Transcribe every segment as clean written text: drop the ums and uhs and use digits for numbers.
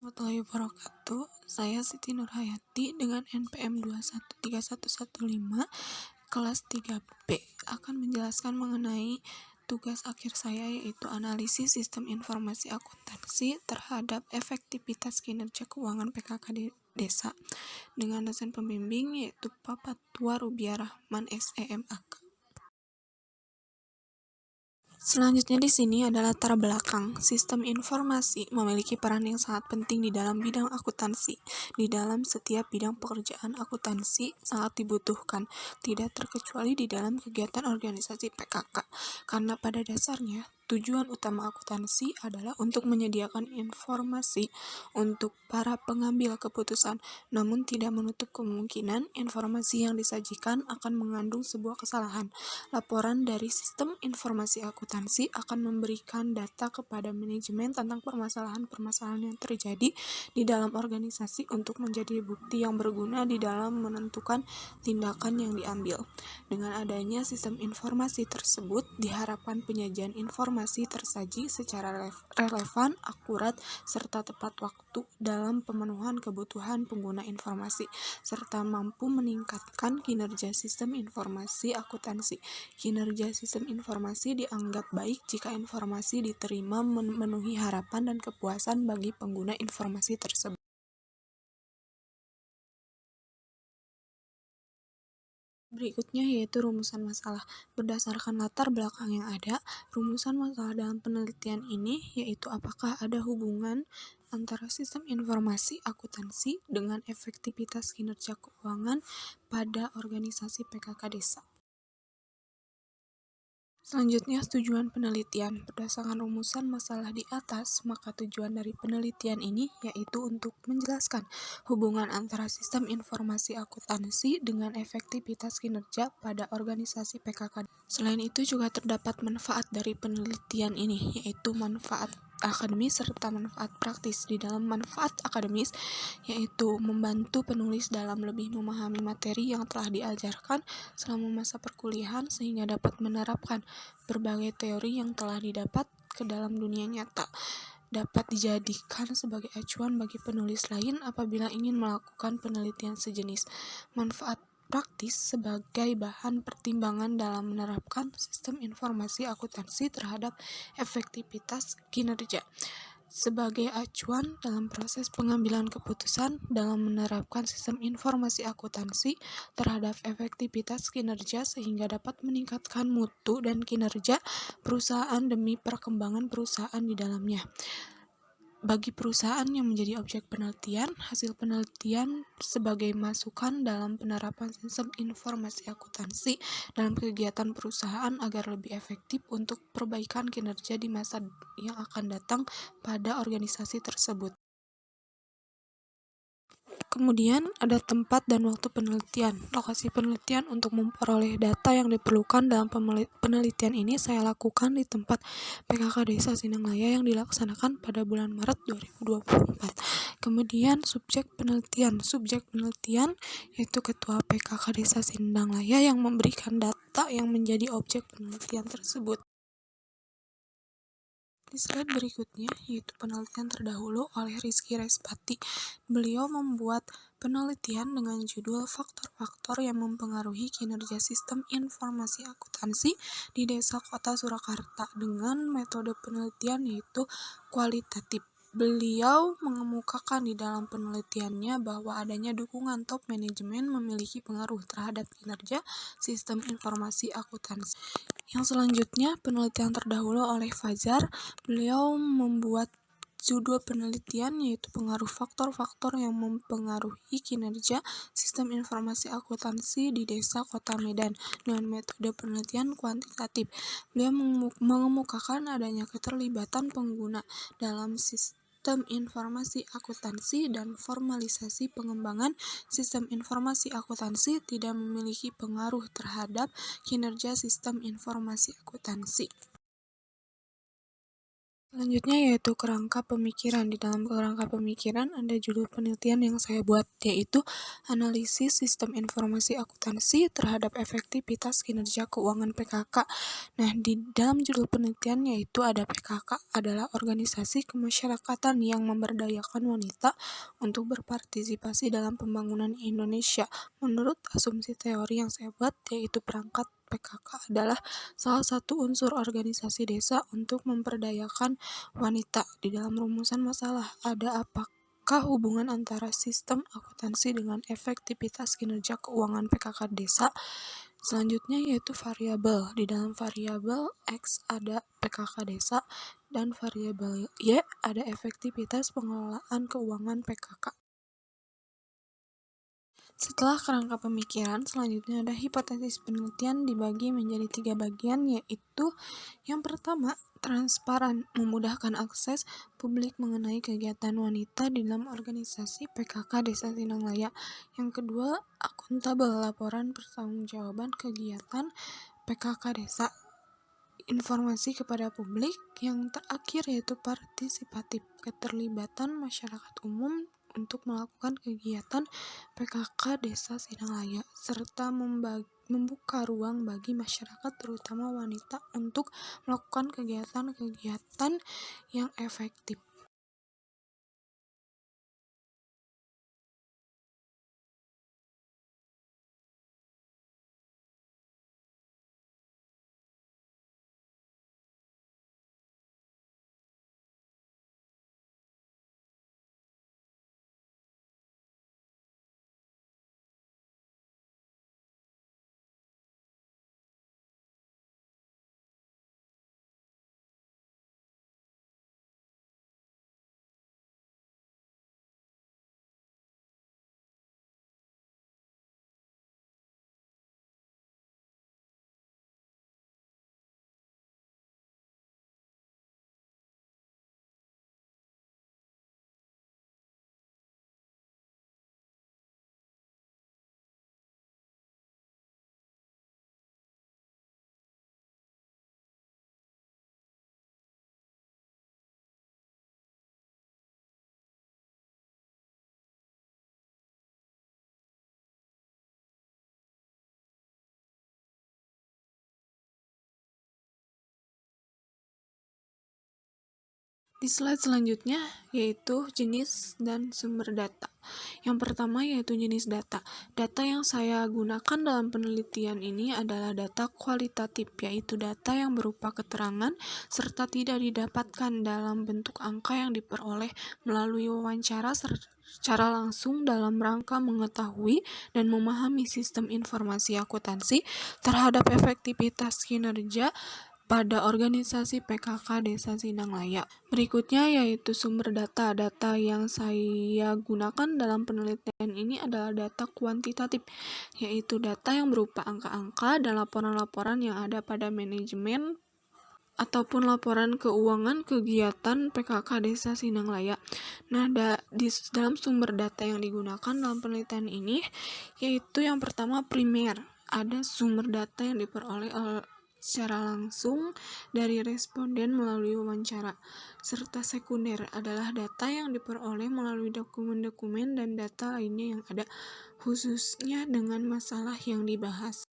Warahmatullahi wabarakatuh. Saya Siti Nurhayati dengan NPM 213115 kelas 3B akan menjelaskan mengenai tugas akhir saya, yaitu analisis sistem informasi akuntansi terhadap efektivitas kinerja keuangan PKK di desa dengan dosen pembimbing yaitu Pak Patwa Rubiah Rahman SEMAK. Selanjutnya di sini adalah latar belakang. Sistem informasi memiliki peran yang sangat penting di dalam bidang akuntansi. Di dalam setiap bidang pekerjaan akuntansi sangat dibutuhkan, tidak terkecuali di dalam kegiatan organisasi PKK. Karena pada dasarnya, tujuan utama akuntansi adalah untuk menyediakan informasi untuk para pengambil keputusan, namun tidak menutup kemungkinan informasi yang disajikan akan mengandung sebuah kesalahan. Laporan dari sistem informasi akuntansi akan memberikan data kepada manajemen tentang permasalahan-permasalahan yang terjadi di dalam organisasi untuk menjadi bukti yang berguna di dalam menentukan tindakan yang diambil. Dengan adanya sistem informasi tersebut, diharapkan penyajian informasi tersaji secara relevan, akurat, serta tepat waktu dalam pemenuhan kebutuhan pengguna informasi, serta mampu meningkatkan kinerja sistem informasi akuntansi. Kinerja sistem informasi dianggap baik jika informasi diterima memenuhi harapan dan kepuasan bagi pengguna informasi tersebut. Berikutnya yaitu rumusan masalah. Berdasarkan latar belakang yang ada, rumusan masalah dalam penelitian ini yaitu apakah ada hubungan antara sistem informasi akuntansi dengan efektivitas kinerja keuangan pada organisasi PKK desa. Selanjutnya, tujuan penelitian. Berdasarkan rumusan masalah di atas, maka tujuan dari penelitian ini yaitu untuk menjelaskan hubungan antara sistem informasi akuntansi dengan efektivitas kinerja pada organisasi PKK. Selain itu juga terdapat manfaat dari penelitian ini, yaitu manfaat akademis serta manfaat praktis. Di dalam manfaat akademis, yaitu membantu penulis dalam lebih memahami materi yang telah diajarkan selama masa perkuliahan sehingga dapat menerapkan berbagai teori yang telah didapat ke dalam dunia nyata, dapat dijadikan sebagai acuan bagi penulis lain apabila ingin melakukan penelitian sejenis. Manfaat praktis sebagai bahan pertimbangan dalam menerapkan sistem informasi akuntansi terhadap efektivitas kinerja. Sebagai acuan dalam proses pengambilan keputusan dalam menerapkan sistem informasi akuntansi terhadap efektivitas kinerja sehingga dapat meningkatkan mutu dan kinerja perusahaan demi perkembangan perusahaan di dalamnya. Bagi perusahaan yang menjadi objek penelitian, hasil penelitian sebagai masukan dalam penerapan sistem informasi akuntansi dalam kegiatan perusahaan agar lebih efektif untuk perbaikan kinerja di masa yang akan datang pada organisasi tersebut. Kemudian ada tempat dan waktu penelitian. Lokasi penelitian untuk memperoleh data yang diperlukan dalam penelitian ini saya lakukan di tempat PKK Desa Sinanglaya yang dilaksanakan pada bulan Maret 2024. Kemudian subjek penelitian. Subjek penelitian yaitu Ketua PKK Desa Sinanglaya yang memberikan data yang menjadi objek penelitian tersebut. Di slide berikutnya yaitu penelitian terdahulu oleh Rizky Respati. Beliau membuat penelitian dengan judul faktor-faktor yang mempengaruhi kinerja sistem informasi akuntansi di desa kota Surakarta dengan metode penelitian yaitu kualitatif. Beliau mengemukakan di dalam penelitiannya bahwa adanya dukungan top manajemen memiliki pengaruh terhadap kinerja sistem informasi akuntansi. Yang selanjutnya, penelitian terdahulu oleh Fajar. Beliau membuat judul penelitian yaitu pengaruh faktor-faktor yang mempengaruhi kinerja sistem informasi akuntansi di desa Kota Medan dengan metode penelitian kuantitatif. Beliau mengemukakan adanya keterlibatan pengguna dalam sistem informasi akuntansi dan formalisasi pengembangan sistem informasi akuntansi tidak memiliki pengaruh terhadap kinerja sistem informasi akuntansi. Selanjutnya yaitu kerangka pemikiran. Di dalam kerangka pemikiran ada judul penelitian yang saya buat, yaitu analisis sistem informasi akuntansi terhadap efektivitas kinerja keuangan PKK. Nah, di dalam judul penelitian yaitu ada PKK adalah organisasi kemasyarakatan yang memberdayakan wanita untuk berpartisipasi dalam pembangunan Indonesia. Menurut asumsi teori yang saya buat, yaitu perangkat PKK adalah salah satu unsur organisasi desa untuk memperdayakan wanita. Di dalam rumusan masalah ada apakah hubungan antara sistem akuntansi dengan efektivitas kinerja keuangan PKK desa? Selanjutnya yaitu variabel. Di dalam variabel X ada PKK desa dan variabel Y ada efektivitas pengelolaan keuangan PKK. Setelah kerangka pemikiran, selanjutnya ada hipotesis penelitian dibagi menjadi 3 bagian, yaitu yang pertama, transparan, memudahkan akses publik mengenai kegiatan wanita di dalam organisasi PKK Desa Sinanglaya. Yang kedua, akuntabel, laporan pertanggungjawaban kegiatan PKK Desa. Informasi kepada publik. Yang terakhir yaitu partisipatif, keterlibatan masyarakat umum untuk melakukan kegiatan PKK Desa Sinanglaya, serta membuka ruang bagi masyarakat terutama wanita untuk melakukan kegiatan-kegiatan yang efektif. Di slide selanjutnya yaitu jenis dan sumber data. Yang pertama yaitu jenis data. Data yang saya gunakan dalam penelitian ini adalah data kualitatif, yaitu data yang berupa keterangan serta tidak didapatkan dalam bentuk angka yang diperoleh melalui wawancara secara langsung dalam rangka mengetahui dan memahami sistem informasi akuntansi terhadap efektivitas kinerja pada organisasi PKK Desa Sinanglaya. Berikutnya yaitu sumber data. Data yang saya gunakan dalam penelitian ini adalah data kuantitatif, yaitu data yang berupa angka-angka dan laporan-laporan yang ada pada manajemen ataupun laporan keuangan kegiatan PKK Desa Sinanglaya. Nah, di dalam sumber data yang digunakan dalam penelitian ini, yaitu yang pertama primer. Ada sumber data yang diperoleh secara langsung dari responden melalui wawancara, serta sekunder adalah data yang diperoleh melalui dokumen-dokumen dan data lainnya yang ada, khususnya dengan masalah yang dibahas.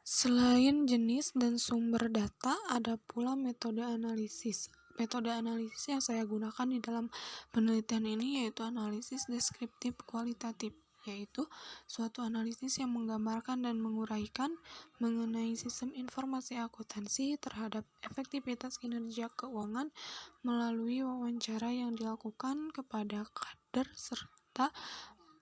Selain jenis dan sumber data, ada pula metode analisis. Metode analisis yang saya gunakan di dalam penelitian ini yaitu analisis deskriptif kualitatif, yaitu suatu analisis yang menggambarkan dan menguraikan mengenai sistem informasi akuntansi terhadap efektivitas kinerja keuangan melalui wawancara yang dilakukan kepada kader serta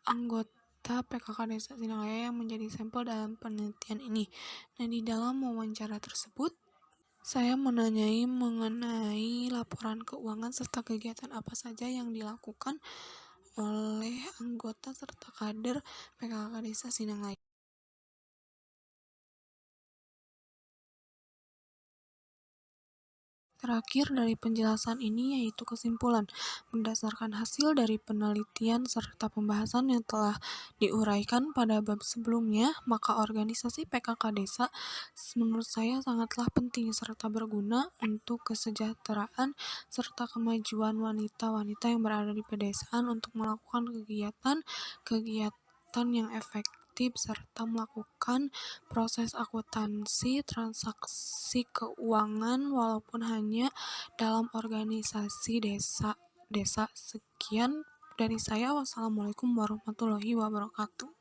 anggota PKK Desa Sinanglaya yang menjadi sampel dalam penelitian ini. Nah, di dalam wawancara tersebut, saya menanyai mengenai laporan keuangan serta kegiatan apa saja yang dilakukan oleh anggota serta kader PKK Desa Sinanglaya. Terakhir dari penjelasan ini yaitu kesimpulan. Berdasarkan hasil dari penelitian serta pembahasan yang telah diuraikan pada bab sebelumnya, maka organisasi PKK Desa menurut saya sangatlah penting serta berguna untuk kesejahteraan serta kemajuan wanita-wanita yang berada di pedesaan untuk melakukan kegiatan yang efektif serta melakukan proses akuntansi transaksi keuangan walaupun hanya dalam organisasi desa. Sekian dari saya. Wassalamualaikum warahmatullahi wabarakatuh.